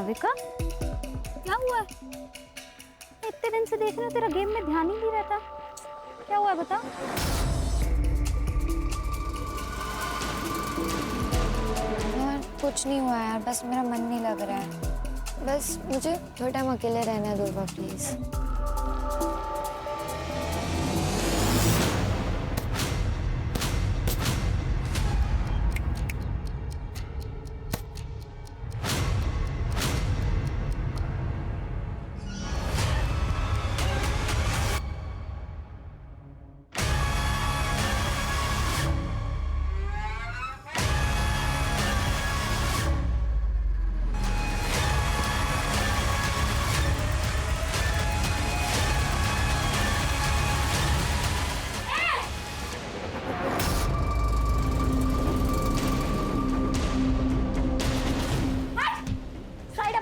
भाविका, क्या हुआ है? इतने दिन से देख रही हूँ तेरा गेम में ध्यान ही नहीं रहता। क्या हुआ है बता। यार कुछ नहीं हुआ यार, बस मेरा मन नहीं लग रहा है। बस मुझे थोड़ा टाइम अकेले रहना दो प्लीज।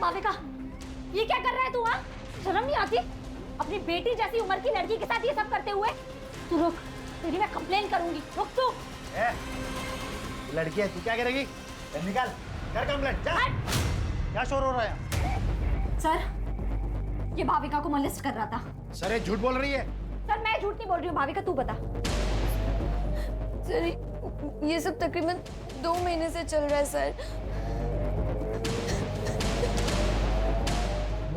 भाविका, ये क्या कर रहा है तू? हाँ, शर्म नहीं आती? अपनी बेटी जैसी उम्र की लड़की के साथ ये सब करते हुए। तू रुक, तेरी मैं कंप्लेन करूंगी। रुक तू। लड़की है, तू क्या करेगी? निकाल, कर कंप्लेंट, जा। क्या शोर हो रहा है? सर, ये भाविका को मोलेस्ट कर रहा था। सर ये झूठ बोल रही है। सर मैं झूठ नहीं बोल रही हूँ, भाविका तू बता। सर ये सब तकरीबन 2 महीने से चल रहा है सर।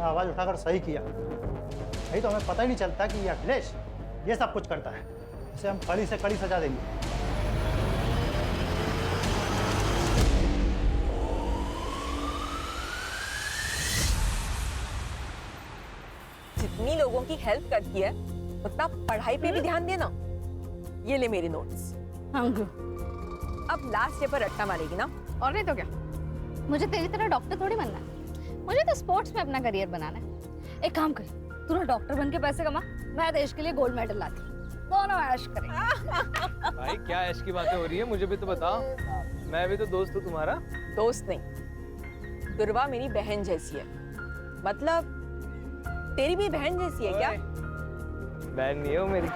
आवाज उठाकर सही किया, नहीं तो हमें पता ही नहीं चलता कि ये अखिलेश ये सब कुछ करता है। इसे हम कड़ी से कड़ी सजा देंगे। जितनी लोगों की हेल्प करती है उतना पढ़ाई पे भी ध्यान देना। ये ले मेरे नोट्स। अब लास्ट ईयर पर रट्टा मारेगी ना? और नहीं तो क्या, मुझे तेरी तरह डॉक्टर थोड़ी बनना है। मुझे तो स्पोर्ट्स में अपना करियर बनाना है। एक काम कर, तू ना डॉक्टर बन के पैसे कमा, मैं देश के लिए गोल्ड मेडल लाती। दोनों ऐश करेंगे। भाई क्या ऐश की बातें हो रही है, मुझे भी तो बताओ। मैं भी तो दोस्त हूँ तुम्हारा। दोस्त नहीं, दुर्वा मेरी बहन जैसी है। मतलब तेरी भी बहन जैसी है क्या? बहन नहीं है वो मेरी।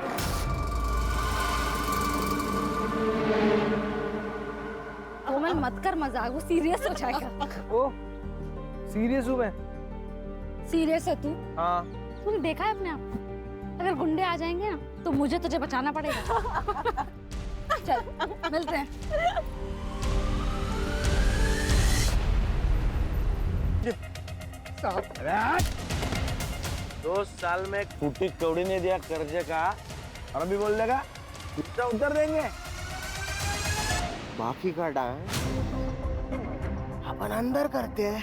कोमल मत कर मजाक, वो सीरियस हो जाएगा। ओ सीरियस हूँ मैं। सीरियस है तू? हाँ। तूने देखा है अपने आप को? अगर गुंडे आ जाएंगे ना तो मुझे तुझे बचाना पड़ेगा। चल मिलते हैं। 2 साल में फूटी कौड़ी ने दिया कर्जे का, और अभी बोल देगा कितना उतर देंगे। बाकी का डांस अपन अंदर करते हैं।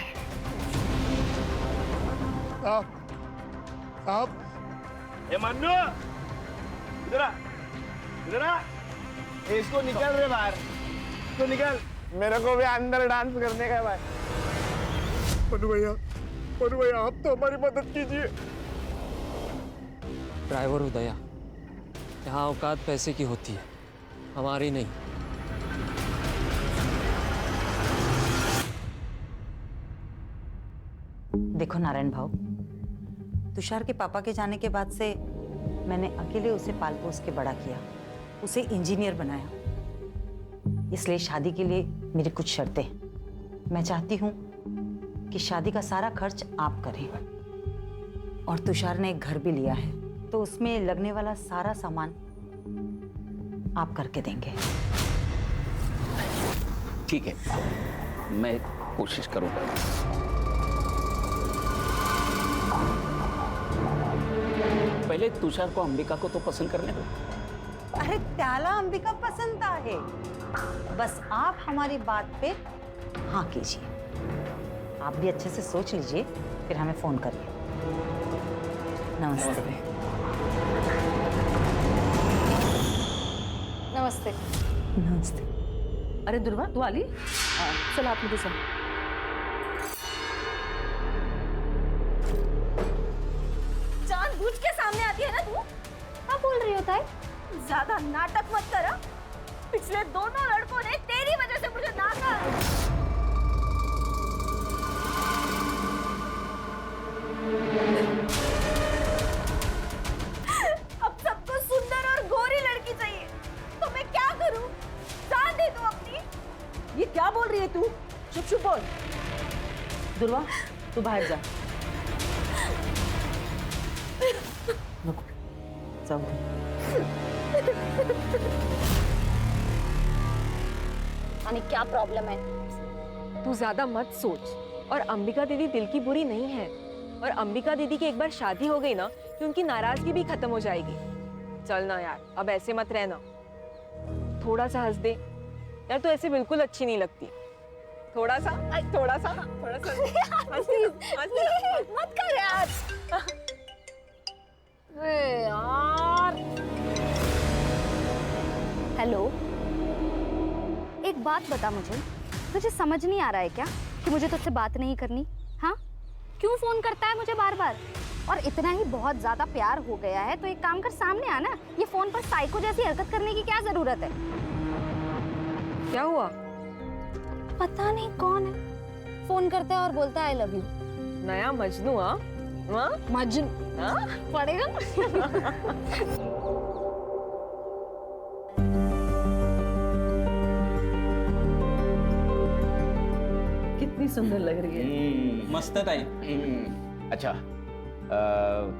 साहब, ए मन्नू, इधर आ, इधर आ। इसको निकल रे बाहर, इसको निकल। मेरे को भी अंदर डांस करने का है भाई। मन्नू भैया आप तो हमारी मदद कीजिए। ड्राइवर उदया, यहाँ औकात पैसे की होती है, हमारी नहीं। देखो नारायण भाऊ, तुषार के पापा के जाने के बाद से मैंने अकेले उसे पाल पोस के बड़ा किया, उसे इंजीनियर बनाया। इसलिए शादी के लिए मेरी कुछ शर्तें हैं। मैं चाहती हूँ कि शादी का सारा खर्च आप करें, और तुषार ने एक घर भी लिया है तो उसमें लगने वाला सारा सामान आप करके देंगे। ठीक है, मैं कोशिश करूंगा। पहले तुषार को अंबिका को तो पसंद करने दो। अरे त्याला अंबिका पसंद है, बस आप हमारी बात पे हाँ कीजिए। आप भी अच्छे से सोच लीजिए, फिर हमें फोन करिए। नमस्ते। नमस्ते। नमस्ते। अरे दुर्वा तू आली? चल आप मुझे सुन। जानबूझ के सामने आती है ना तू? क्या बोल रही होता है? ज्यादा नाटक मत कर। पिछले दोनों लड़कों ने तेरी वजह से मुझे नाका। अब सबको सुंदर और गोरी लड़की चाहिए, तो मैं क्या करूं? जान दे दूं अपनी? ये क्या बोल रही है तू? चुप चुप बोल। दुर्वा तू बाहर जा। रुको, जाओ तुम। यानी क्या प्रॉब्लम है? तू ज्यादा मत सोच। और अंबिका दीदी दिल की बुरी नहीं है। और अंबिका दीदी की एक बार शादी हो गई ना कि उनकी नाराजगी भी खत्म हो जाएगी। चल ना यार, अब ऐसे मत रहना। थोड़ा सा हंस दे यार, तू ऐसे बिल्कुल अच्छी नहीं लगती। थोड़ा सा हंस दे। मत कर यार। अरे यार। हेलो, एक बात बता मुझे, तुझे समझ नहीं आ रहा है क्या कि मुझे तुझसे बात नहीं करनी? हाँ, क्यों फोन करता है मुझे बार बार? और इतना ही बहुत ज्यादा प्यार हो गया है तो एक काम कर, सामने आना। ये फोन पर साइको जैसी हरकत करने की क्या जरूरत है? क्या हुआ? पता नहीं कौन है, फोन करता है और बोलता है आई लव यू। नया मजनू? मजनू पड़ेगा। कितनी सुंदर लग रही है। मस्त है ताई। अच्छा,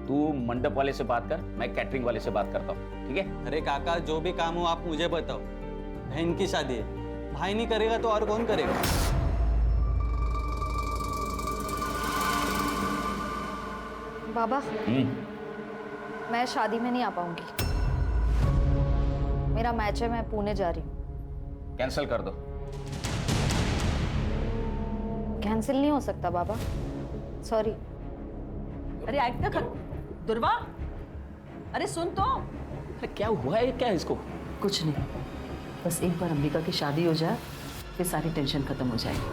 तू मंडप वाले से बात कर, मैं कैटरिंग वाले से बात करता हूँ, ठीक है? अरे काका, जो भी काम हो आप मुझे बताओ। बहन की शादी है, भाई नहीं करेगा तो और कौन करेगा? बाबा, मैं शादी में नहीं आ पाऊंगी। मेरा मैच है, मैं पुणे जा रही हूँ। कैंसिल कर दो। कैंसिल नहीं हो सकता बाबा, सॉरी। अरे ऐक ना कर दुर्वा। अरे सुन तो। अरे क्या हुआ है, क्या है इसको? कुछ नहीं, बस एक बार अंबिका की शादी हो जाए फिर सारी टेंशन खत्म हो जाएगी।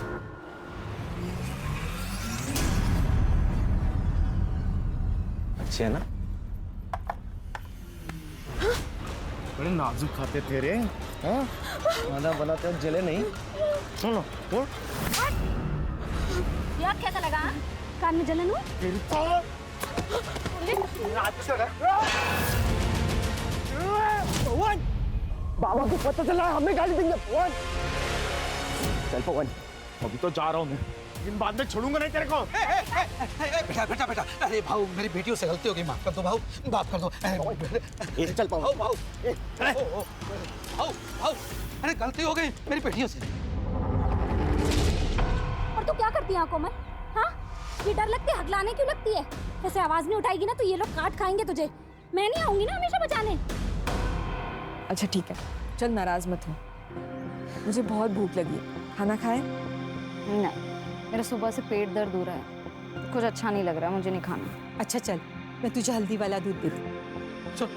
अच्छे है ना? बड़े नाजुक खाते थे रे। हाँ, खाना बनाते वक्त जले नहीं। सुनो, बोल। यार कैसा लगा? कान में जलन हुई? पवन, बाबा को पता चला, हमें गाली देंगे। पवन, चल पवन, अभी तो जा रहा हूँ मैं, लेकिन बाद में छोड़ूंगा नहीं तेरे को। बेटा बेटा बेटा, अरे भाऊ मेरी बेटियों से गलती हो गई, माफ कर दो भाऊ, माफ कर दो। चल पवन। भाऊ भाऊ भाऊ भाऊ, अरे गलती हो गई मेरी बेटियों से। और तू क्या करती है कोमल? हाँ, ये डर लगती है, हकलाने क्यों लगती है? ऐसे आवाज नहीं उठाएगी ना तो ये लोग काट खाएंगे तुझे। मैं नहीं आऊंगी ना हमेशा बचाने। अच्छा ठीक है, चल नाराज मत हो। मुझे बहुत भूख लगी है, खाना खाए? नहीं, मेरा सुबह से पेट दर्द हो रहा है, कुछ अच्छा नहीं लग रहा है, मुझे नहीं खाना। अच्छा चल, मैं तुझे हल्दी वाला दूध देती हूँ। चल।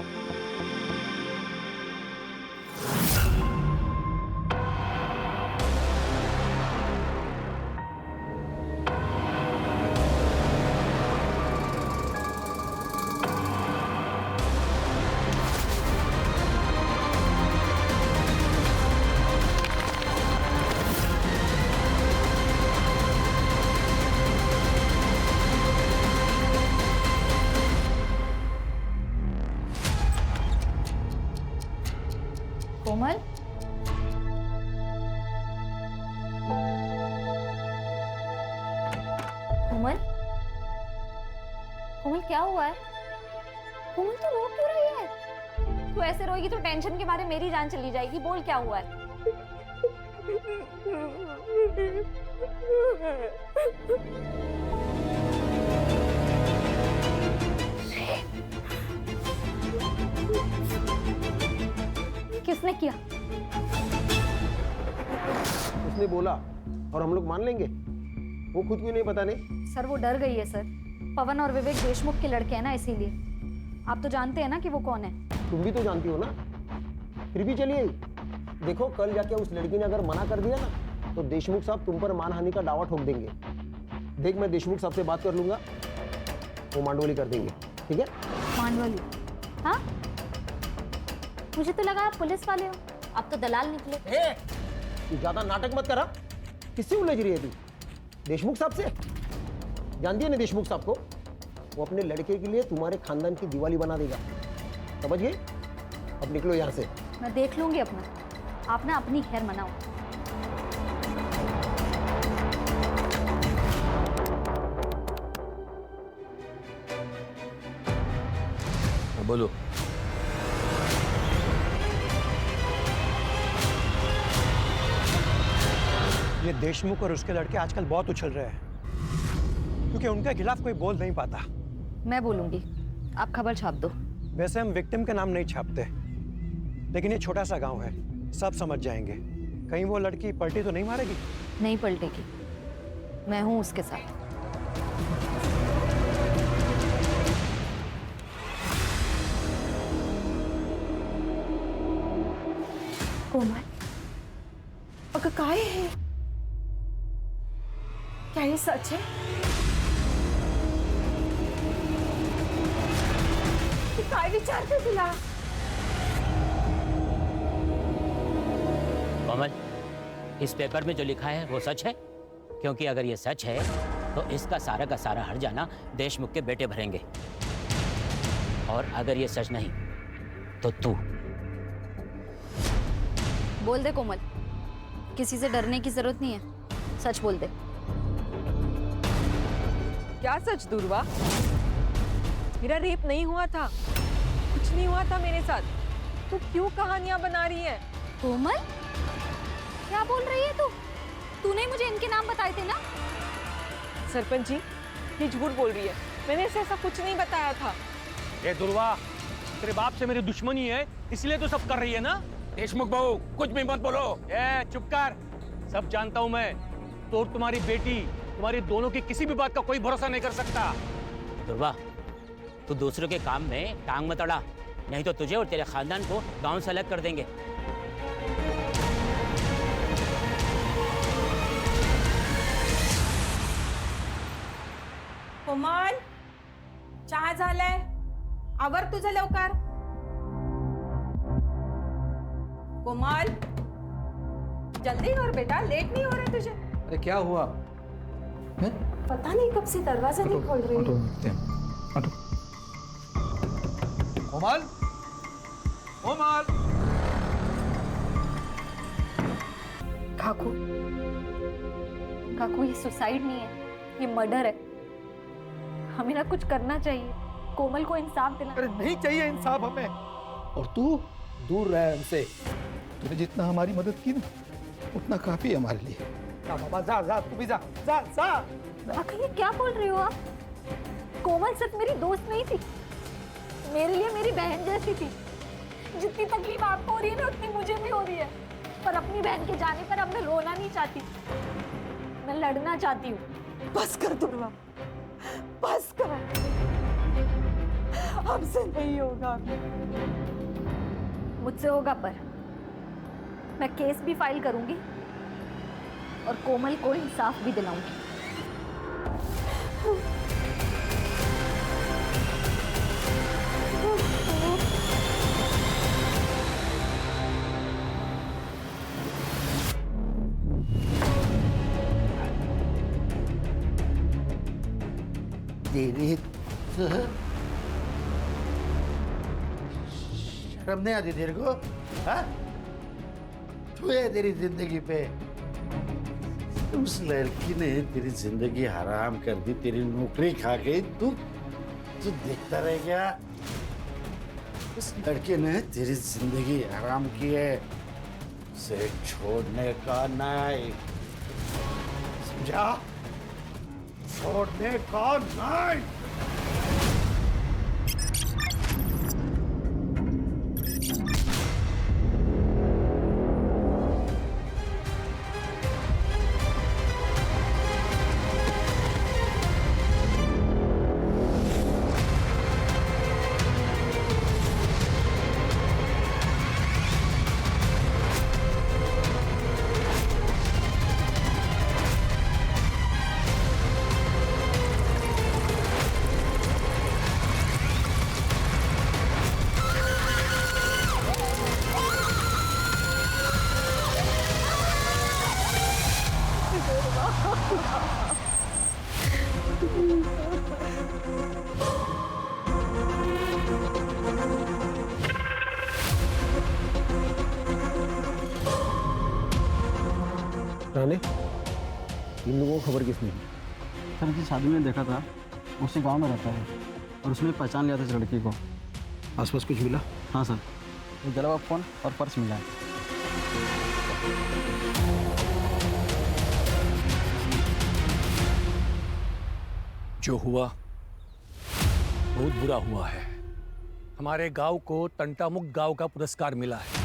कोमल, कोमल, कोमल क्या हुआ है? कोमल तू रो क्यों रही है? तू ऐसे रोएगी तो टेंशन के मारे मेरी जान चली जाएगी। बोल क्या हुआ है? किसने किया? उसने बोला और हम लोग मान लेंगे? वो खुद क्यों नहीं बताने? सर वो डर गई है सर। पवन और विवेक देशमुख के लड़के हैं ना, इसीलिए। आप तो जानते हैं ना कि वो कौन है। तुम भी तो जानती हो ना, फिर भी चलिए। देखो कल जाके उस लड़की ने अगर मना कर दिया ना तो देशमुख साहब तुम पर मानहानि का दावा ठोक देंगे। देख मैं देशमुख साहब से बात कर लूंगा, वो मांडवली कर देंगे, ठीक है? मांडवली? हाँ, मुझे तो लगा आप पुलिस वाले हो, आप तो दलाल निकले। तू ज्यादा नाटक मत करा। किससे उलझ रही है तू? देशमुख साहब से? जानती है ना देशमुख साहब को? वो अपने लड़के के लिए तुम्हारे खानदान की दिवाली बना देगा, समझ गई? अब निकलो यहाँ से। मैं देख लूंगी अपना, आप ना अपनी खैर मनाओ। बोलो। ये देशमुख और उसके लड़के आजकल बहुत उछल रहे हैं क्योंकि उनके खिलाफ कोई बोल नहीं पाता। मैं बोलूंगी, आप खबर छाप दो। वैसे हम विक्टिम का नाम नहीं छापते, लेकिन ये छोटा सा गांव है, सब समझ जाएंगे। कहीं वो लड़की पलटी तो नहीं मारेगी? नहीं पलटेगी, मैं हूं उसके साथ। कोमल, अगं काय है? क्या ये सच है? तू काय विचारते तुला? कोमल, इस पेपर में जो लिखा है वो सच है? क्योंकि अगर ये सच है तो इसका सारा का सारा हर्जाना देशमुख के बेटे भरेंगे, और अगर ये सच नहीं तो तू। बोल दे कोमल, किसी से डरने की जरूरत नहीं है, सच बोल दे। क्या सच दुर्वा? मेरा रेप नहीं हुआ था, कुछ नहीं हुआ था मेरे साथ। तू क्यों कहानियां बना रही है? कोमल, क्या बोल रही है तू? तूने मुझे इनके नाम बताए थे ना? सरपंच जी, ये झूठ बोल रही है, मैंने इसे ऐसा कुछ नहीं बताया था। ये दुर्वा, तेरे बाप से मेरी दुश्मनी है, इसलिए तो सब कर रही है ना? देशमुख बहू, कुछ भी मत बोलो। ए, चुप कर, सब जानता हूं मैं। तो और तुम्हारी बेटी, तुम्हारी दोनों की किसी भी बात का कोई भरोसा नहीं कर सकता। दुर्वा, तू दूसरों के काम में टांग मत अड़ा, नहीं तो तुझे और तेरे खानदान को गांव से अलग कर देंगे। कोमल, चहा झालाय, आवर तुझं लवकर। कोमल, जल्दी कर बेटा, लेट नहीं हो रहा तुझे? अरे क्या हुआ? पता नहीं कब से दरवाजा नहीं खोल रही है। कोमल, कोमल। काकू, काकू ये सुसाइड नहीं है, ये मर्डर है। हमें ना कुछ करना चाहिए, कोमल को इंसाफ दिला। अरे नहीं चाहिए इंसाफ हमें। और तू दूर रह हमसे। तूने जितना हमारी मदद की ना, उतना काफी है हमारे लिए। जा बाबा, जा जा, तू भी जा, जा जा। आखिर ये क्या बोल रही हो आप? कोमल सिर्फ मेरी दोस्त नहीं थी, मेरे लिए मेरी बहन जैसी थी। जितनी तकलीफ आपको हो रही है ना, उतनी मुझे भी हो रही है। पर अपनी बहन के जाने पर अब मैं रोना नहीं चाहती, मैं लड़ना चाहती हूँ। बस कर दुर्वा, बस कर, हमसे नहीं होगा। मुझसे होगा, पर मैं केस भी फाइल करूंगी और कोमल को इंसाफ भी दिलाऊंगी। तेरी शर्म नहीं आती तेरे को? हाँ? तू है तेरी जिंदगी पे। उस लड़की ने तेरी जिंदगी हराम कर दी, तेरी नौकरी खा गई। तू देखता रह गया। उस लड़के ने तेरी जिंदगी हराम की है, उसे छोड़ने का नहीं, समझा? छोड़ने का नहीं। रानी, इन लोगों को खबर किसने दी? सर जिस आदमी ने देखा था उससे गांव में रहता है और उसने पहचान लिया था इस लड़की को। आसपास कुछ मिला? हाँ सर, जला हुआ फोन और पर्स मिला है। जो हुआ बहुत बुरा हुआ है। हमारे गांव को तंटामुक्त गांव का पुरस्कार मिला है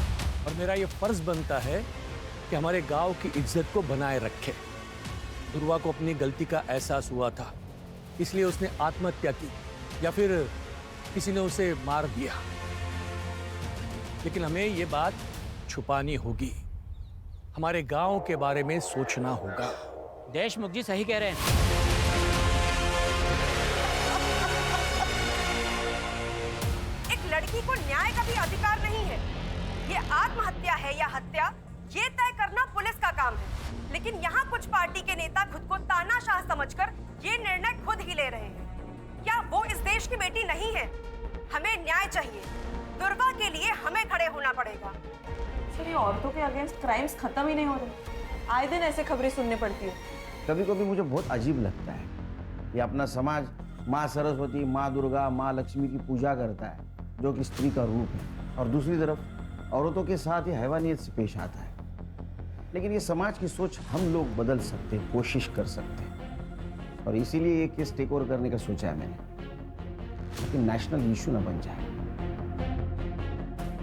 और मेरा ये फर्ज बनता है कि हमारे गांव की इज्जत को बनाए रखे। दुर्वा को अपनी गलती का एहसास हुआ था, इसलिए उसने आत्महत्या की या फिर किसी ने उसे मार दिया। लेकिन हमें ये बात छुपानी होगी, हमारे गांव के बारे में सोचना होगा। देशमुख जी सही कह रहे हैं। एक लड़की को न्याय का भी अधिकार नहीं है। ये आत्महत्या है या हत्या, ये तय करना पुलिस का काम है। लेकिन यहाँ कुछ पार्टी के नेता खुद को तानाशाह समझकर ये निर्णय खुद ही ले रहे हैं। क्या वो इस देश की बेटी नहीं है? हमें न्याय चाहिए। दुर्वा के लिए हमें खड़े होना पड़ेगा। सर, ये औरतों के अगेंस्ट क्राइम्स खत्म ही नहीं हो रहे। आए दिन ऐसे खबरें सुनने पड़ती है। कभी कभी मुझे बहुत अजीब लगता है कि अपना समाज माँ सरस्वती, माँ दुर्गा, माँ लक्ष्मी की पूजा करता है, जो कि स्त्री का रूप है, और दूसरी तरफ औरतों के साथ ये हैवानियत से पेश आता है। लेकिन ये समाज की सोच हम लोग बदल सकते हैं, कोशिश कर सकते हैं, और इसीलिए ये केस टेक ओवर करने का सोचा है मैंने, ताकि नेशनल इशू ना बन जाए।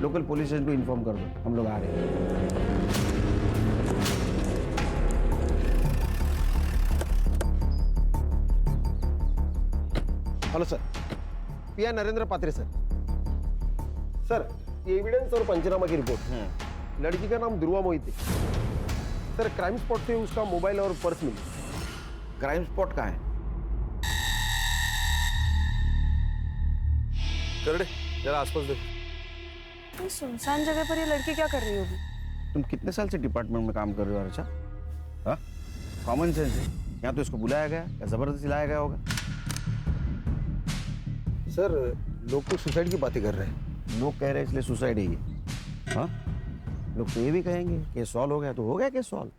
लोकल पुलिस स्टेशन को इन्फॉर्म कर दो, हम लोग आ रहे हैं। हेलो सर, पीआई नरेंद्र पात्रे सर। सर, ये एविडेंस और पंचनामा की रिपोर्ट। लड़की का नाम दुर्वा मोहिते। सर, क्राइम स्पॉट से उसका मोबाइल और पर्स मिले। क्राइम स्पॉट कहाँ है? करड़े, जरा आसपास देखो। ये सुनसान जगह पर ये लड़की क्या कर रही होगी? तुम कितने साल से डिपार्टमेंट में काम कर रहे हो अर्चा? हाँ, कॉमन सेंस है। यहाँ तो इसको बुलाया गया या जबरदस्ती लाया गया होगा? सर, लोग तो सुसाइड की बातें कर रहे हैं। लोग कह रहे हैं इसलिए सुसाइड है ये? हाँ, लोग तो ये भी कहेंगे केस सॉल्व हो गया तो हो गया केस सॉल्व।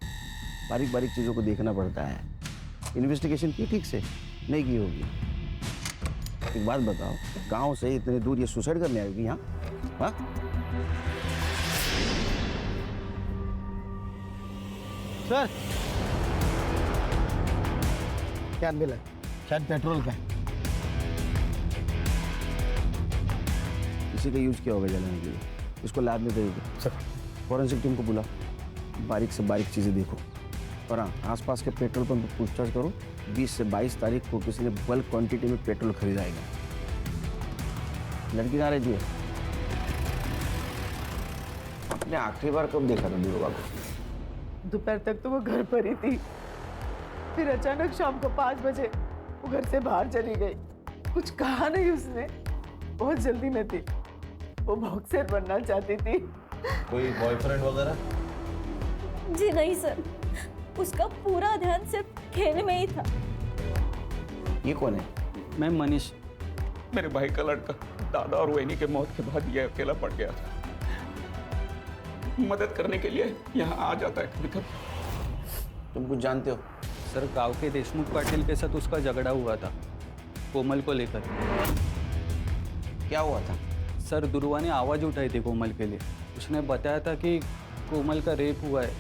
बारीक बारीक चीज़ों को देखना पड़ता है। इन्वेस्टिगेशन की ठीक से नहीं की होगी। एक बात बताओ, गांव से इतने दूर ये सुसाइड करने आएगी यहाँ? हाँ, सर क्या मिला? शायद पेट्रोल का है। इसी का यूज किया होगा जलाने के लिए। इसको लैब में भेज सर। फॉरेंसिक टीम को बुला, बारीक से बारीक चीज़ें देखो। और हाँ, आसपास के पेट्रोल पंप पर पूछताछ करो। 20 से 22 तारीख को किसी ने बल्क क्वांटिटी में पेट्रोल खरीदाएगा। लड़की कहाँ रहती है? आपने आखिरी बार कब देखा था दुर्गा को? दोपहर तक तो वो घर पर ही थी, फिर अचानक शाम को 5 बजे वो घर से बाहर चली गई। कुछ कहा नहीं उसने, बहुत जल्दी में थी। वो बॉक्सर बनना चाहती थी। कोई बॉयफ्रेंड वगैरह? जी नहीं सर, उसका पूरा ध्यान सिर्फ खेल में ही था। ये कौन है? मैं मनीष। मेरे भाई का लड़का दादा और वहिनी के मौत के बाद ये अकेला पड़ गया था। मदद करने के लिए यहाँ आ जाता है कभी कभी। तुम कुछ जानते हो? सर, गांव के देशमुख पाटिल के साथ उसका झगड़ा हुआ था, कोमल को लेकर। क्या हुआ था? सर, दुर्वा ने आवाज़ उठाई थी कोमल के लिए। उसने बताया था कि कोमल का रेप हुआ है।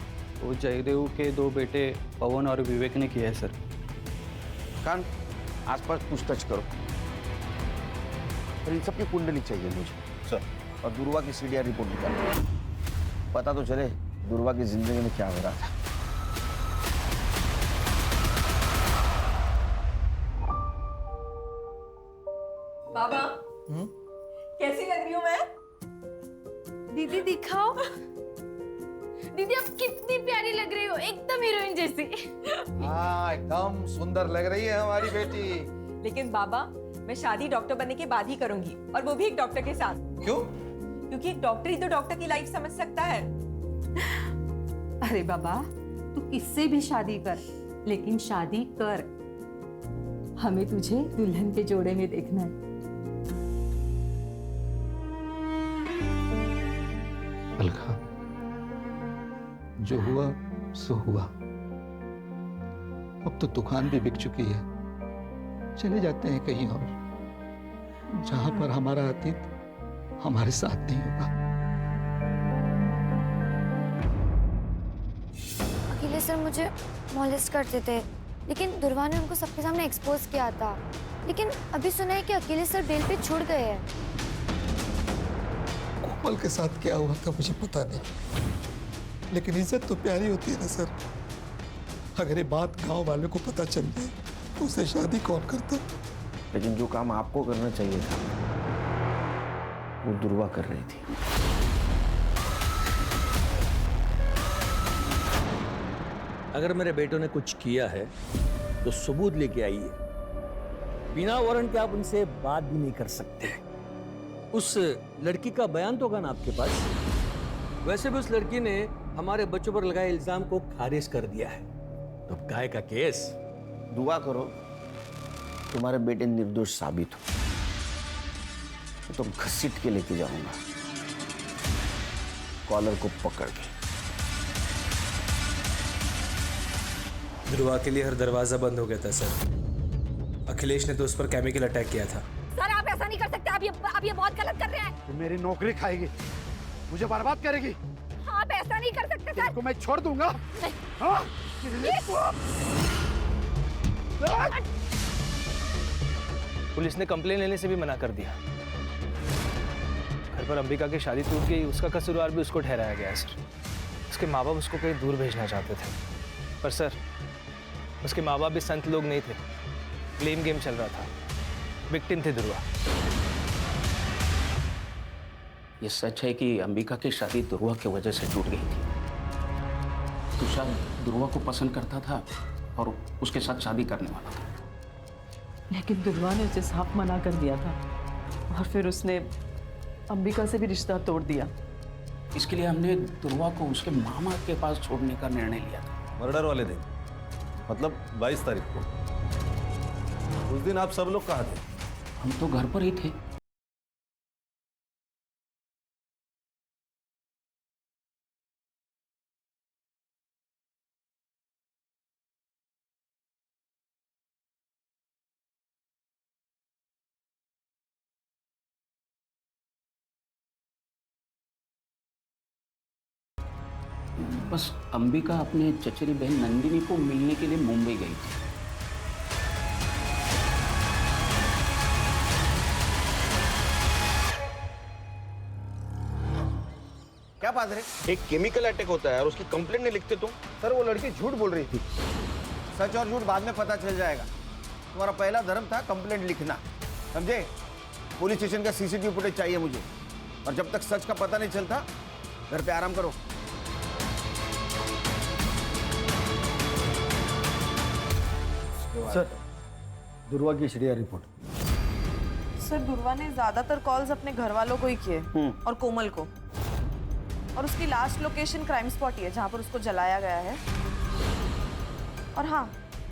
वो जयदेव के 2 बेटे पवन और विवेक ने किया है सर। कान आसपास पूछताछ करो। और इन सबकी कुंडली चाहिए मुझे सर, और दुर्वा की सीडीआर रिपोर्ट निकालो। पता तो चले दुर्वा की जिंदगी में क्या हो रहा था। बाबा, कैसी लग रही हूँ मैं? दीदी दिखाओ। दीदी आप कितनी प्यारी लग रही हो, एकदम हीरोइन जैसी। हाँ, एकदम सुंदर लग रही है हमारी बेटी। लेकिन बाबा, मैं शादी डॉक्टर बनने के बाद ही करूंगी, और वो भी एक डॉक्टर के साथ। क्यों? क्योंकि एक डॉक्टर ही तो डॉक्टर की लाइफ समझ सकता है। अरे बाबा, तू किससे भी शादी कर, लेकिन शादी कर। हमें तुझे दुल्हन के जोड़े में देखना है। अलका, जो हुआ सो हुआ। अब तो दुकान भी बिक चुकी है। चले जाते हैं कहीं और, जहां पर हमारा अतीत हमारे साथ नहीं होगा। अकेले सर मुझे मॉलेस्ट करते थे, लेकिन दुर्वा ने उनको सबके सामने एक्सपोज किया था। लेकिन अभी सुना है कि अकेले सर बेल पे छुड़ गए हैं। कोमल के साथ क्या हुआ था मुझे पता नहीं, लेकिन इज्जत तो प्यारी होती है ना सर। अगर ये बात गांव वालों को पता चल जाए तो उसे शादी कौन करता? लेकिन जो काम आपको करना चाहिए था वो दुर्वा कर रही थी। अगर मेरे बेटों ने कुछ किया है तो सबूत लेके आइए। बिना वारंट के आप उनसे बात भी नहीं कर सकते। उस लड़की का बयान तो होगा ना आपके पास? वैसे भी उस लड़की ने हमारे बच्चों पर लगाए इल्जाम को खारिज कर दिया है। तो अब काय का केस? दुआ करो तुम्हारे बेटे निर्दोष साबित हो, तो घसीट के लेके जाऊंगा कॉलर को पकड़ के। ध्रुवा के लिए हर दरवाजा बंद हो गया था सर। अखिलेश ने तो उस पर केमिकल अटैक किया था। सर आप ऐसा नहीं कर सकते, आप ये बहुत गलत कर रहे हैं। तुम मेरी नौकरी खाएगी, मुझे बर्बाद करेगी। आप ऐसा नहीं कर सकते सर। को मैं छोड़ दूंगा। हाँ? पुलिस ने कंप्लेन लेने से भी मना कर दिया। घर पर अंबिका की शादी टूट गई, उसका कसूरवार भी उसको ठहराया गया है सर। उसके माँ बाप उसको कहीं दूर भेजना चाहते थे, पर सर उसके माँ बाप भी संत लोग नहीं थे। ब्लेम गेम चल रहा था। विक्टिम थे ध्रुवा। ये सच है कि अंबिका की शादी ध्रुवा की वजह से टूट गई थी। तुषार ध्रुवा को पसंद करता था और उसके साथ शादी करने वाला था, लेकिन दुर्वा ने उसे साफ मना कर दिया था और फिर उसने अंबिका से भी रिश्ता तोड़ दिया। इसके लिए हमने ध्रुवा को उसके मामा के पास छोड़ने का निर्णय लिया था। मर्डर वाले दिन, मतलब 22 तारीख को। उस दिन आप सब लोग कहाँ थे? हम तो घर पर ही थे। बस अंबिका अपने चचेरी बहन नंदिनी को मिलने के लिए मुंबई गई थी। क्या बात है? एक केमिकल अटैक होता है और उसकी कंप्लेंट नहीं लिखते तुम? सर वो लड़की झूठ बोल रही थी। सच और झूठ बाद में पता चल जाएगा। तुम्हारा पहला धर्म था कंप्लेंट लिखना, समझे? पुलिस स्टेशन का सीसीटीवी फुटेज चाहिए मुझे, और जब तक सच का पता नहीं चलता घर पे आराम करो। सर दुर्वा की एचडीआर रिपोर्ट। सर दुर्वा ने ज्यादातर कॉल्स अपने घर वालों को ही किए और कोमल को, और उसकी लास्ट लोकेशन क्राइम स्पॉट ही है जहां पर उसको जलाया गया है। और हाँ,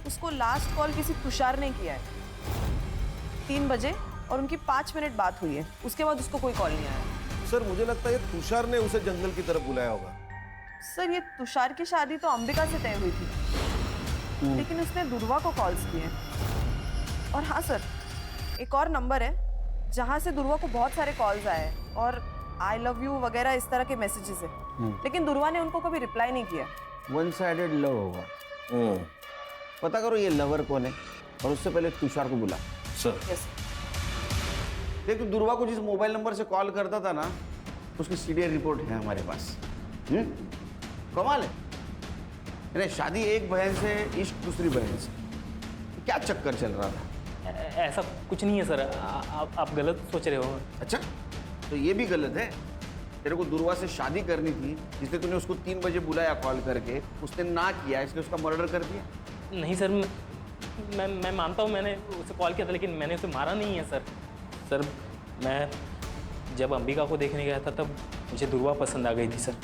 उसको लास्ट कॉल किसी तुषार ने किया है 3 बजे, और उनकी 5 मिनट बात हुई है। उसके बाद उसको कोई कॉल नहीं आया। सर मुझे लगता है तुषार ने उसे जंगल की तरफ बुलाया होगा। सर ये तुषार की शादी तो अंबिका से तय हुई थी, लेकिन उसने दुर्वा को कॉल्स किए। और हाँ सर, एक और नंबर है जहां से दुर्वा को बहुत सारे कॉल्स आए और आई लव यू वगैरह इस तरह के मैसेजेस है, लेकिन दुर्वा ने उनको कभी रिप्लाई नहीं किया। वन साइडेड लव होगा। पता करो ये लवर कौन है, और उससे पहले तुषार को बुला। सर देख, तू दुर्वा को जिस मोबाइल नंबर से कॉल करता था ना, उसकी सीडीआर रिपोर्ट है हमारे पास। कमाल है। अरे शादी एक बहन से, इश्क दूसरी बहन से, क्या चक्कर चल रहा था? ऐसा कुछ नहीं है सर, आप गलत सोच रहे हो। अच्छा, तो ये भी गलत है। तेरे को दुर्वा से शादी करनी थी, इसलिए तूने उसको 3 बजे बुलाया कॉल करके, उसने ना किया इसलिए उसका मर्डर कर दिया। नहीं सर, मैं मानता हूँ मैंने उसे कॉल किया था, लेकिन मैंने उसे मारा नहीं है सर। सर मैं जब अंबिका को देखने गया था तब मुझे दुर्वा पसंद आ गई थी सर।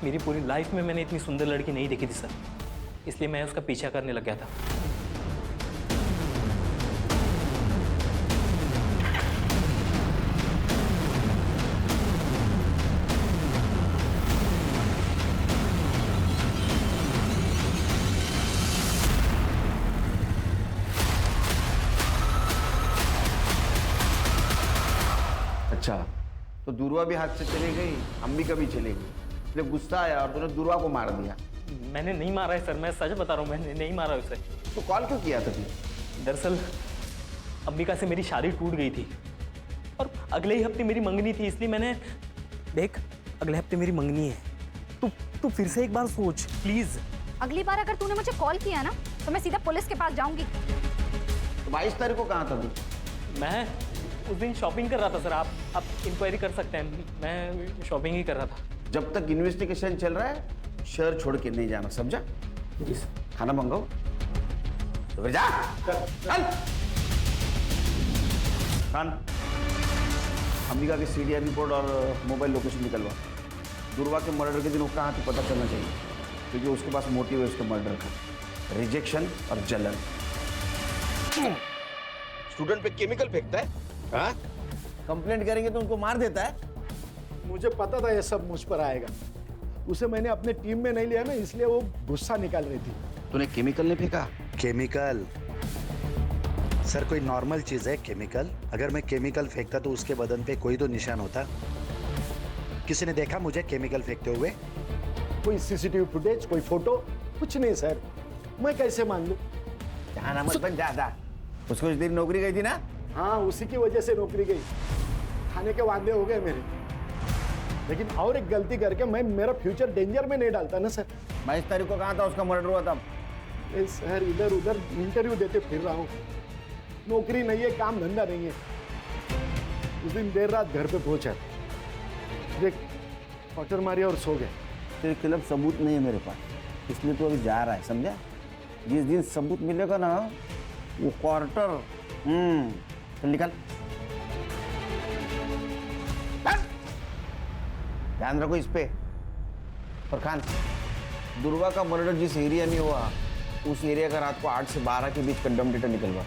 मेरी पूरी लाइफ में मैंने इतनी सुंदर लड़की नहीं देखी थी सर, इसलिए मैं उसका पीछा करने लग गया था। अच्छा, तो दुर्वा भी हाथ से चली गई, अंबिका भी चली गई, इसलिए गुस्सा आया और तूने दुर्वा को मार दिया। मैंने नहीं मारा है सर, मैं सच बता रहा हूँ, मैंने नहीं मारा उसे। तो कॉल क्यों किया था तूने? दरअसल अंबिका से मेरी शादी टूट गई थी और अगले ही हफ्ते मेरी मंगनी थी, इसलिए मैंने देख अगले हफ्ते मेरी मंगनी है, तू फिर से एक बार सोच प्लीज। अगली बार अगर तूने मुझे कॉल किया ना तो मैं सीधा पुलिस के पास जाऊंगी। तो 22 तारीख को कहाँ था तू? मैं उस दिन शॉपिंग कर रहा था सर, आप इंक्वायरी कर सकते हैं, मैं शॉपिंग ही कर रहा था। जब तक इन्वेस्टिगेशन चल रहा है शहर छोड़ के नहीं जाना, समझा? जी सर। खाना मंगाओ तो फिर जा। चल खान, अंबिका की सीडीआर रिपोर्ट और मोबाइल लोकेशन निकलवा। दुर्वा के मर्डर के दिन वो कहाँ थी पता चलना चाहिए, क्योंकि उसके पास मोटिव है उसके मर्डर का, रिजेक्शन और जलन। स्टूडेंट पे केमिकल फेंकता है? हाँ? कंप्लेंट करेंगे तो उनको मार देता है। मुझे पता था ये सब मुझ पर आएगा, उसे मैंने अपने टीम में नहीं लिया ना, इसलिए वो गुस्सा निकाल रही थी। तूने केमिकल नहीं फेंका? केमिकल सर कोई नॉर्मल चीज है केमिकल? अगर मैं केमिकल फेंकता तो उसके बदन पे कोई तो निशान होता। किसी ने देखा मुझे केमिकल फेंकते हुए? कोई सीसीटीवी फुटेज, कोई फोटो, कुछ नहीं सर। मैं कैसे मान लूं? जहां मत बन ज्यादा। उसको उस दिन नौकरी गई थी ना? हाँ, उसी की वजह से नौकरी गई, खाने के वादे हो गए मेरे। लेकिन और एक गलती करके मैं मेरा फ्यूचर डेंजर में नहीं डालता ना सर। 22 तारीख को कहाँ था उसका मर्डर हुआ था? सर इधर उधर इंटरव्यू देते फिर रहा हूँ, नौकरी नहीं है, काम धंधा नहीं है। उस दिन देर रात घर पे पहुंचा, देख क्वार्टर मारी और सो गए। तेरे खिलाफ सबूत नहीं है मेरे पास, इसलिए तो अभी जा रहा है, समझा? जिस दिन सबूत मिलेगा ना वो क्वार्टर चल निकल। ध्यान रखो इस पे। और खान, दुर्वा का मर्डर जिस एरिया में हुआ उस एरिया का रात को 8 से 12 के बीच कंडम डेटा निकलवा,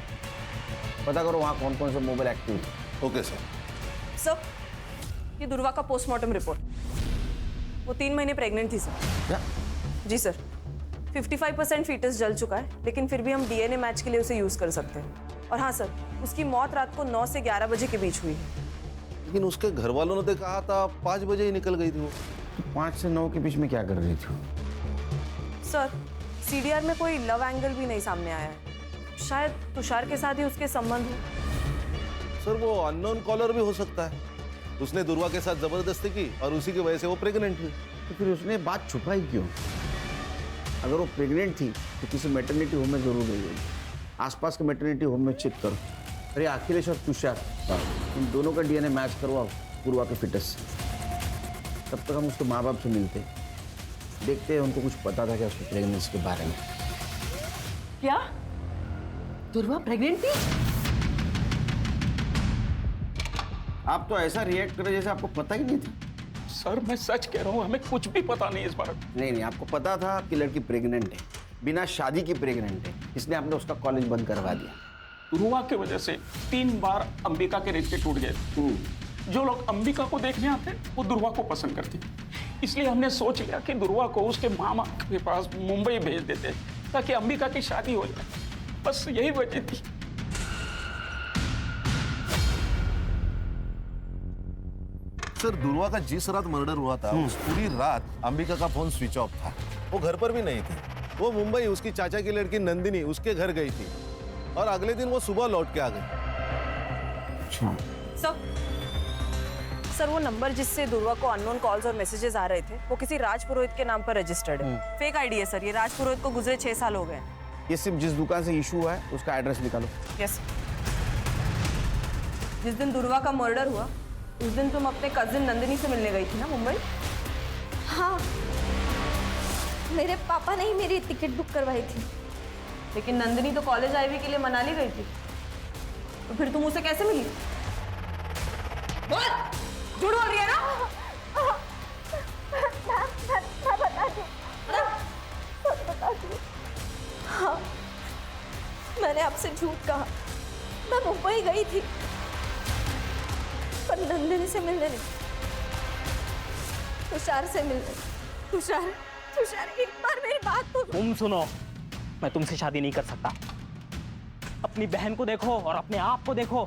पता करो वहाँ कौन कौन से मोबाइल एक्टिव है। Okay sir. सर, ये दुर्वा का पोस्टमार्टम रिपोर्ट, वो 3 महीने प्रेग्नेंट थी सर। क्या? जी सर, 55% फीटस जल चुका है, लेकिन फिर भी हम डीएनए मैच के लिए उसे यूज कर सकते हैं। और हाँ सर, उसकी मौत रात को 9 से 11 बजे के बीच हुई है। लेकिन उसके घर वालों ने तो कहा था 5 बजे ही निकल गई थी वो। तो 5 से 9 के बीच में क्या कर रही थी? सर, सीडीआर में कोई लव एंगल भी नहीं सामने आया है, शायद तुषार के साथ ही उसके संबंध हो। सर वो अननोन कॉलर भी हो सकता है, उसने दुर्वा के साथ जबरदस्ती की और उसी की वजह से वो प्रेग्नेंट हुई। तो फिर उसने बात छुपाई क्यों? अगर वो प्रेग्नेंट थी तो किसी मैटरनिटी होम में जरूर गई होगी। आसपास के मैटरनिटी होम में चेक करो। अरे अखिलेश और तुषार, इन दोनों का डीएनए मैच करवाओ दुर्वा के फिटस से। तब तक हम उसके माँ बाप से मिलते हैं, देखते हैं उनको कुछ पता था क्या उसकी प्रेगनेंसी के बारे में। क्या दुर्वा प्रेग्नेंट थी? आप तो ऐसा रिएक्ट करें जैसे आपको पता ही नहीं था। सर मैं सच कह रहा हूँ, हमें कुछ भी पता नहीं इस बारे में। नहीं, आपको पता था कि लड़की प्रेग्नेंट है, बिना शादी की प्रेग्नेंट है, इसलिए आपने उसका कॉलेज बंद करवा दिया। दुर्वा की वजह से 3 बार अंबिका के रिश्ते टूट गए। जो लोग अंबिका को देखने आते वो दुर्वा को पसंद करते, इसलिए हमने सोच लिया कि दुर्वा को उसके मामा के पास मुंबई भेज देते ताकि अंबिका की शादी हो जाए। बस यही वजह थी। सर दुर्वा का जिस रात मर्डर हुआ था उस पूरी रात अंबिका का फोन स्विच ऑफ था, वो घर पर भी नहीं थी। वो मुंबई उसकी चाचा की लड़की नंदिनी उसके घर गई थी और अगले दिन वो सुबह लौट के आ गई। सर वो नंबर जिससे दुर्वा को अननोन कॉल्स और मैसेजेस आ रहे थे वो किसी राज पुरोहित के नाम पर रजिस्टर्ड है। फेक आईडी है सर, ये राज पुरोहित को गुजरे 6 साल हो गए। ये सिर्फ जिस दुकान से इशू हुआ है उसका एड्रेस निकालो। यस। जिस दिन दुर्वा का मर्डर हुआ उस दिन तुम अपने कजिन नंदिनी से मिलने गई थी ना मुंबई? हाँ, मेरे पापा ने ही मेरी टिकट बुक करवाई थी। लेकिन नंदिनी तो कॉलेज आईवी के लिए मनाली गई थी, तो फिर तुम उसे कैसे मिली? बोल, झूठ बोल रही है ना? मैं बताती हूँ। हाँ, मैंने आपसे झूठ कहा। मैं मुंबई गई थी पर नंदिनी से मिलने नहीं, तुषार से मिलने। तुषार एक बार मेरी बात तो तुम सुनो, मैं तुमसे शादी नहीं कर सकता। अपनी बहन को देखो और अपने आप को देखो,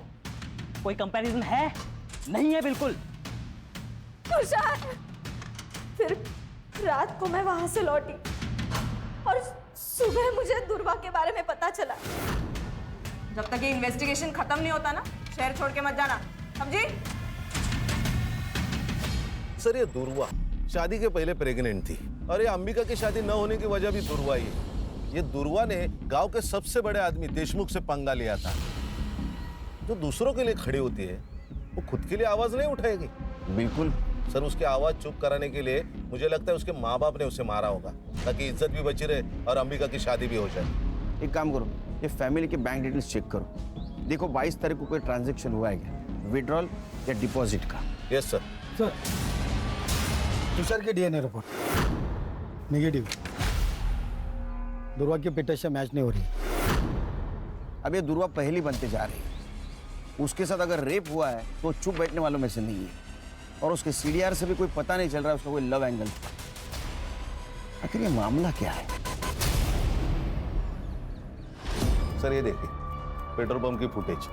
कोई कंपैरिजन है? नहीं है बिल्कुल। तुषार, फिर रात को मैं वहां से लौटी और सुबह मुझे दुर्वा के बारे में पता चला। जब तक ये इन्वेस्टिगेशन खत्म नहीं होता ना, शहर छोड़ के मत जाना, समझी? सर ये दुर्वा शादी के पहले प्रेग्नेंट थी और ये अंबिका की शादी न होने की वजह भी दुर्वा ही है। ये दुर्वा ने गांव के सबसे बड़े आदमी देशमुख से पंगा लिया था। जो दूसरों के लिए खड़ी होती है वो खुद के लिए आवाज नहीं उठाएगी। बिल्कुल सर, उसकी आवाज चुप कराने के लिए मुझे लगता है उसके माँ बाप ने उसे मारा होगा ताकि इज्जत भी बची रहे और अंबिका की शादी भी हो जाए। एक काम करो, ये फैमिली के बैंक डिटेल्स चेक करो, देखो 22 तारीख को कोई ट्रांजैक्शन हुआ है क्या, विड्रॉल या डिपॉजिट का। Yes sir. सर, तुषार की डीएनए रिपोर्ट नेगेटिव। दुर्वा की पिटाई से मैच नहीं हो रही। अब ये दुर्वा पहली बनते जा रही है। उसके साथ अगर रेप हुआ है तो चुप बैठने वालों में से नहीं है, और उसके सीडीआर से भी कोई पता नहीं चल रहा है उसका कोई लव एंगल था। आखिर ये मामला क्या है? सर ये देखिए पेट्रोल पंप की फुटेज।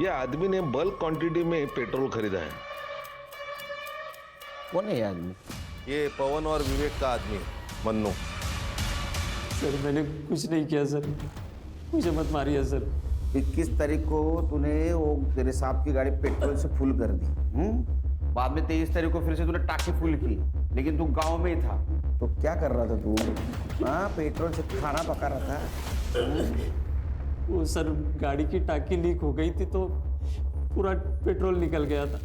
ये आदमी ने बल्क क्वांटिटी में पेट्रोल खरीदा है। कौन है ये आदमी? ये पवन और विवेक का आदमी है, मन्नू। सर मैंने कुछ नहीं किया सर, मुझे मत मारिए सर। 21 तारीख को तूने वो तेरे साहब की गाड़ी पेट्रोल से फुल कर दी, बाद में 23 तारीख को फिर से तूने टाकी फुल की, लेकिन तू गांव में ही था। तो क्या कर रहा था तू? हाँ, पेट्रोल से खाना पका रहा था। वो सर गाड़ी की टाकी लीक हो गई थी तो पूरा पेट्रोल निकल गया था।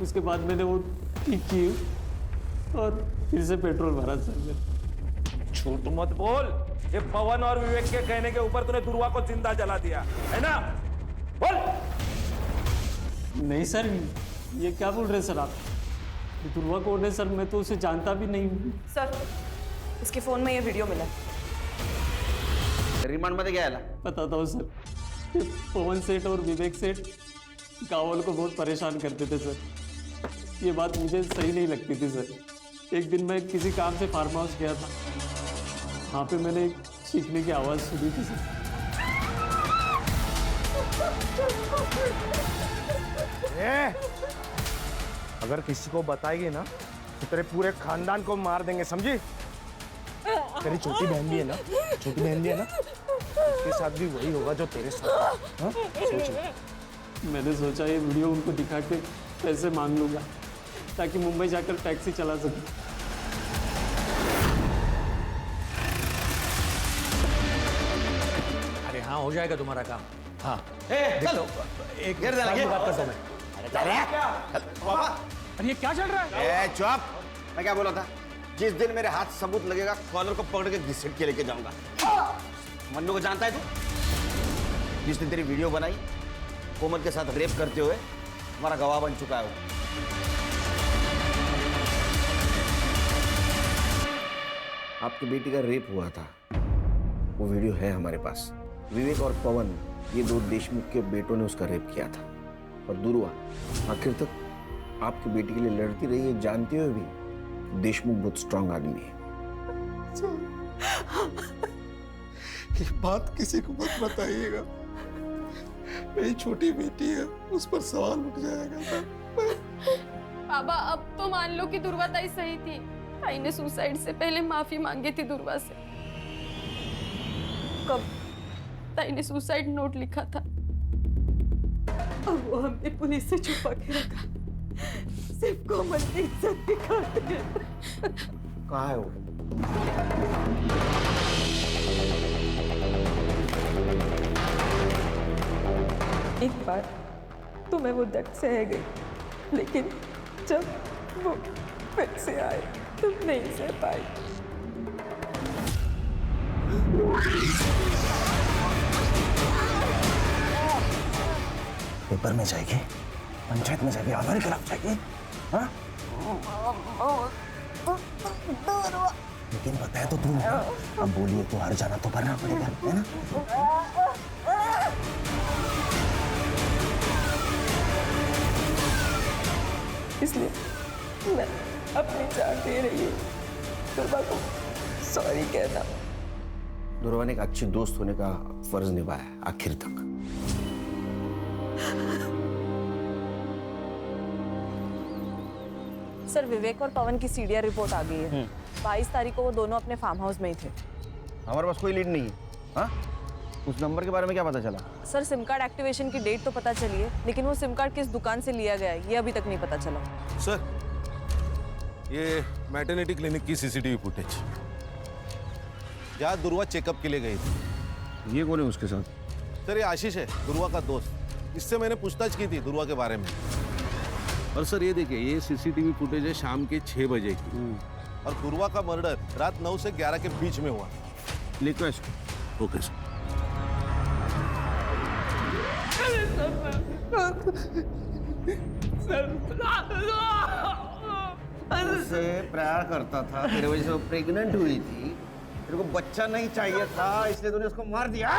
उसके बाद मैंने वो ठीक की और फिर से पेट्रोल भरा सर। झूठ मत बोल, ये पवन और विवेक के कहने के ऊपर तूने दुर्वा को जिंदा जला दिया है ना? बोल। नहीं सर, ये क्या बोल रहे हैं सर आप? दुर्वा कौन है सर? मैं तो उसे जानता भी नहीं हूँ। सर, इसके फोन में ये वीडियो मिला। रिमांड मध्ये घ्यायला बताता हूँ सर, ये पवन सेठ और विवेक सेठ गाँव वालों को बहुत परेशान करते थे सर। ये बात मुझे सही नहीं लगती थी सर। एक दिन मैं किसी काम से फार्म हाउस गया था, वहाँ पे मैंने एक चीखने की आवाज़ सुनी थी सर। अगर किसी को बताएगी ना तो तेरे पूरे खानदान को मार देंगे, समझी? तेरी छोटी बहन भी है ना, छोटी बहन भी है ना, उसके साथ भी वही होगा जो तेरे साथ। हाँ? सोच। मैंने सोचा ये वीडियो उनको दिखा के पैसे मांग लूँगा ताकि मुंबई जाकर टैक्सी चला सकूं। अरे हाँ, हो जाएगा तुम्हारा काम। हाँ एक बात करता हूँ मैं। अरे ये क्या चल रहा है? चुप! मैं क्या बोला था? जिस दिन मेरे हाथ सबूत लगेगा, कॉलर को पकड़ के घसीट के लेके जाऊंगा। मन्नू को जानता है तू? जिसने तेरी वीडियो बनाई, कोमल के साथ रेप करते हुए, हमारा गवाह बन चुका है वो। आपकी बेटी का रेप हुआ था, वो वीडियो है हमारे पास। विवेक और पवन, ये दो देशमुख के बेटों ने उसका रेप किया था। और दुर्वा आखिर तक आपकी बेटी के लिए लड़ती रही है, जानते हुए भी देशमुख बहुत स्ट्रांग आदमी है। ये बात किसी को मत बताइएगा, मेरी छोटी बेटी है, उस पर सवाल उठ जाएगा। बाबा, अब तो मान लो कि दुर्वा ताई सही थी। ताई ने सुसाइड से पहले माफी मांगी थी दुर्वा से। कब ताई ने सुसाइड नोट लिखा था, अब वो हमने पुलिस से छुपा के रखा, सिर्फ कोमल की इज्जत दिखाते हैं। कहाँ है वो? एक बार तो मैं वो दर्द सह गई, लेकिन जब वो फिर से आए तो नहीं सह पाई। पेपर में जाएगी, पंचायत में जाएगी, हमारे खिलाफ जाएगी। हाँ? लेकिन बताया तो तुम, अब बोलिए तो हर जाना तो भरना पड़ेगा, है ना? इसलिए मैं अपनी जान दे रही हूँ। दुर्वा को सॉरी कहना। दुर्वा ने एक अच्छी दोस्त होने का फर्ज निभाया आखिर तक। सर विवेक और पवन की सीडीआर रिपोर्ट आ गई है। 22 तारीख को वो दोनों अपने फार्म हाउस में ही थे। हमारे पास कोई लीड नहीं है। हाँ, उस नंबर के बारे में क्या पता चला? सर सिम कार्ड एक्टिवेशन की डेट तो पता चली है, लेकिन वो सिम कार्ड किस दुकान से लिया गया है ये अभी तक नहीं पता चला। सर, ये मैटरनिटी क्लिनिक की सीसीटीवी फुटेज, जहाँ दुर्वा चेकअप के लिए गई थी। ये कौन है उसके साथ? सर, ये आशीष है, दुर्वा का दोस्त। इससे मैंने पूछताछ की थी दुर्वा के बारे में। और सर ये देखिए, ये सीसीटीवी फुटेज है शाम के 6 बजे की, और दुर्वा का मर्डर रात 9 से 11 के बीच में हुआ। लिखो इसको। Okay sir. उससे प्यार करता था, तेरे वजह से वो प्रेग्नेंट हुई थी, तेरे को बच्चा नहीं चाहिए था, इसलिए तूने उसको मार दिया।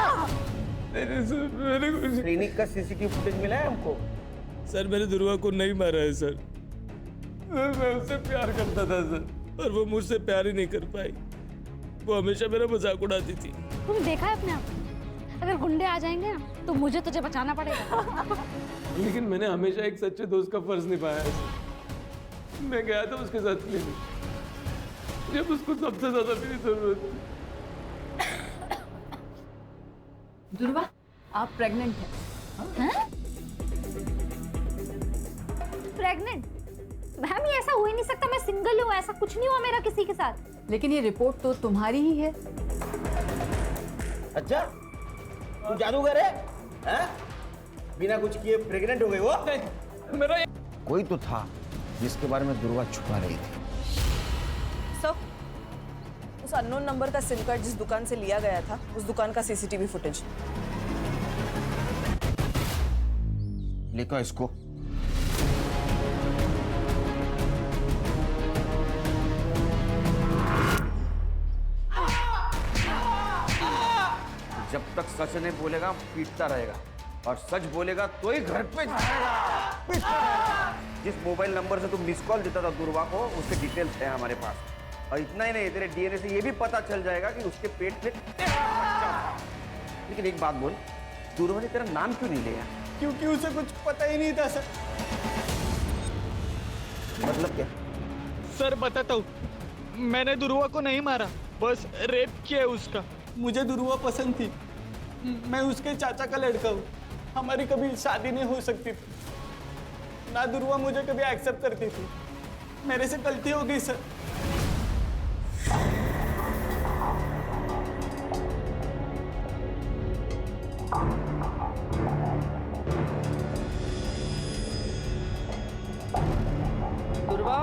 क्लिनिक का सीसीटीवी फुटेज मिला है हमको। सर मैंने दुर्वा को नहीं मारा है सर, मैं उससे प्यार करता था सर, और वो मुझसे प्यार ही नहीं कर पाई। वो हमेशा मेरा मजाक उड़ाती थी। तूने देखा है अपने आप, अगर गुंडे आ जाएंगे ना तो मुझे तुझे बचाना पड़ेगा। लेकिन मैंने हमेशा एक सच्चे दोस्त का फर्ज निभाया है सर। मैं गया था उसके साथ लेने, जब उसको सबसे ज्यादा मेरी जरूरत थी। दुर्वा, आप प्रेग्नेंट हैं? प्रेग्नेंट? मैम ये ऐसा हो ही नहीं सकता, मैं सिंगल हूँ, ऐसा कुछ नहीं हुआ मेरा किसी के साथ। लेकिन ये रिपोर्ट तो तुम्हारी ही है। अच्छा, तू जादूगर है? हैं? बिना कुछ किए प्रेग्नेंट हो गई वो? मेरा कोई तो था जिसके बारे में दुर्वा छुपा रही थी। सर, उस अननोन नंबर का सिम कार्ड जिस दुकान से लिया गया था, उस दुकान का सीसीटीवी फुटेज। लिखो इसको। जब तक सच नहीं बोलेगा पीटता रहेगा, और सच बोलेगा तो ही घर पे जाएगा। जिस मोबाइल नंबर से तुम मिस कॉल देता था दुर्वा को, उसके डिटेल्स है हमारे पास। और इतना ही नहीं, तेरे डीएनए से ये भी पता चल जाएगा कि उसके पेट में तेरा बच्चा था। लेकिन एक बात बोल, दुर्वा ने तेरा नाम क्यों नहीं लिया? क्योंकि उसे कुछ पता ही नहीं था सर। मतलब क्या? सर बताता हूँ, मैंने दुर्वा को नहीं मारा, बस रेप किया है उसका। मुझे दुर्वा पसंद थी, मैं उसके चाचा का लड़का हूँ, हमारी कभी शादी नहीं हो सकती थी। ना दुर्वा मुझे कभी एक्सेप्ट करती थी, मेरे से गलती हो गई सर। दुर्वा,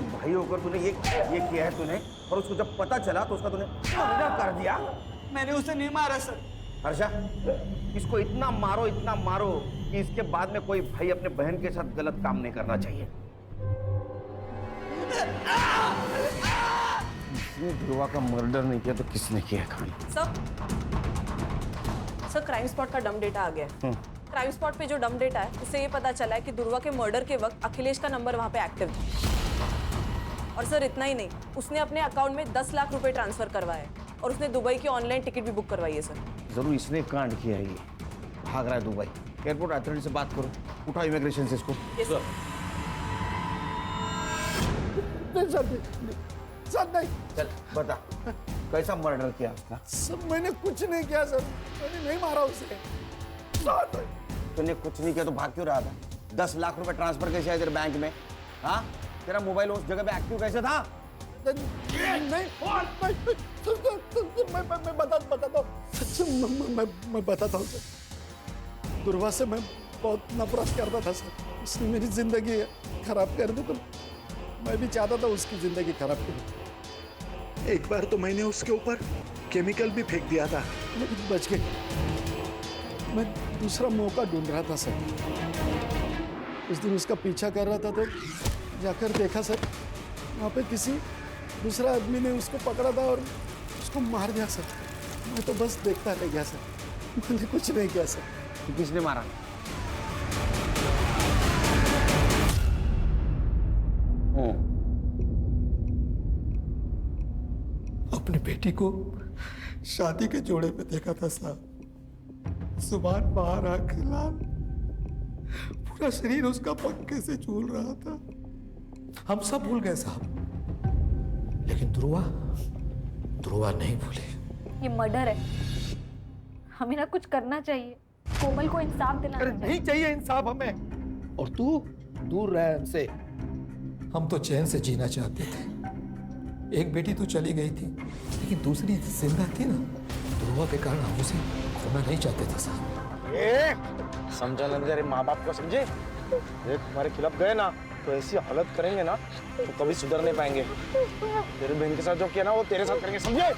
भाई होकर तूने ये किया है तूने, और उसको जब पता चला तो उसका तूने मर्डर कर दिया। मैंने उसे नहीं मारा सर। हर्षा, इसको इतना मारो कि इसके बाद में कोई भाई अपने बहन के साथ गलत काम नहीं करना चाहिए। इसने ध्रुवा का मर्डर नहीं किया तो किसने किया? खान सर क्राइम स्पॉट का डम डेटा आ गया है। क्राइम स्पॉट पे जो डम डेटा है उससे ये पता चला है कि दुर्वा के मर्डर के वक्त अखिलेश का नंबर वहाँ पे एक्टिव था। और सर इतना ही नहीं, उसने अपने अकाउंट में 10 लाख रुपए ट्रांसफर करवाए, और उसने दुबई की ऑनलाइन टिकट भी बुक करवाई है सर। जरूर इसने कांड किया है, ये भाग रहा है दुबई। एयरपोर्ट अथॉरिटी से बात करो, उठाओ इमिग्रेशन से इसको। Yes sir. सर नहीं। चल बता, कैसा मर्डर किया उसका? सर मैंने कुछ नहीं किया सर, मैंने नहीं मारा उसे। तूने कुछ नहीं किया तो भाग क्यों रहा था? 10 लाख रुपए ट्रांसफर कैसे आए तेरे बैंक में? हाँ, तेरा मोबाइल उस जगह पे एक्टिव कैसे था? नहीं, मैं बताता हूँ, मैं बताता हूँ सर। दुर्वा से मैं बहुत नफरत करता था सर, उसने मेरी जिंदगी खराब कर दी, तो मैं भी चाहता था उसकी जिंदगी खराब कर। एक बार तो मैंने उसके ऊपर केमिकल भी फेंक दिया था, लेकिन बच गई। मैं दूसरा मौका ढूंढ रहा था सर। उस दिन उसका पीछा कर रहा था तो जाकर देखा सर, वहाँ पे किसी दूसरा आदमी ने उसको पकड़ा था और उसको मार दिया सर। मैं तो बस देखता रह गया सर, मैंने कुछ नहीं किया सर। किसने मारा? अपनी बेटी को शादी के जोड़े पे देखा था साहब। जुबान बाहर आंख लाल, पूरा शरीर उसका पंखे से झूल रहा था। हम सब भूल गए साहब, लेकिन ध्रुवा नहीं भूली। ये मर्डर है, हमें ना कुछ करना चाहिए। कोमल को इंसाफ दिलाना चाहिए। नहीं चाहिए इंसाफ हमें। और तू दूर रह हमसे। हम तो चैन से जीना चाहते थे। एक बेटी तो चली गई थी, लेकिन दूसरी जिंदा थी ना। ध्रुवा के कारण हम उसे खोना नहीं चाहते थे साहब। समझा ना तेरे माँ बाप को, समझे? ये तुम्हारे खिलाफ गए ना तो ऐसी हालत करेंगे ना तो कभी सुधर नहीं पाएंगे। तेरी बहन के साथ जो किया ना वो तेरे साथ करेंगे, समझे?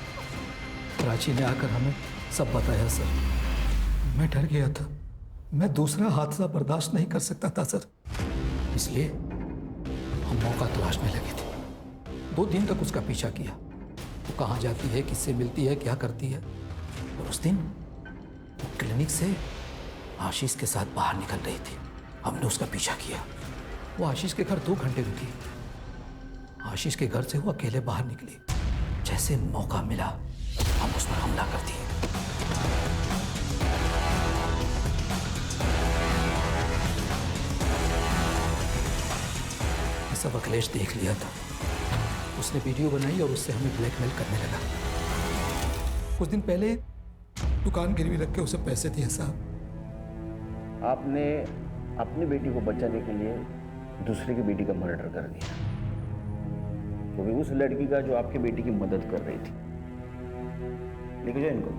प्राची ने आकर हमें सब बताया सर। मैं डर गया था। मैं दूसरा हादसा बर्दाश्त नहीं कर सकता था सर, इसलिए हम मौका तलाशने लगे थे। 2 दिन तक उसका पीछा किया। वो कहाँ जाती है, किससे मिलती है, क्या करती है। और उस दिन वो क्लिनिक से आशीष के साथ बाहर निकल रही थी। हमने उसका पीछा किया। वो आशीष के घर 2 घंटे रुकी। आशीष के घर से वो अकेले बाहर निकली। जैसे मौका मिला हम उस पर हमला कर दिए। सब अखिलेश देख लिया था। उसने वीडियो बनाई और उससे हमें ब्लैकमेल करने लगा। कुछ दिन पहले दुकान गिरवी रख के उसे पैसे दिए साहब। आपने अपनी बेटी को बचाने के लिए दूसरे की बेटी का मर्डर कर दिया, क्योंकि उस लड़की का जो आपकी बेटी की मदद कर रही थी। लेके जाओ इनको।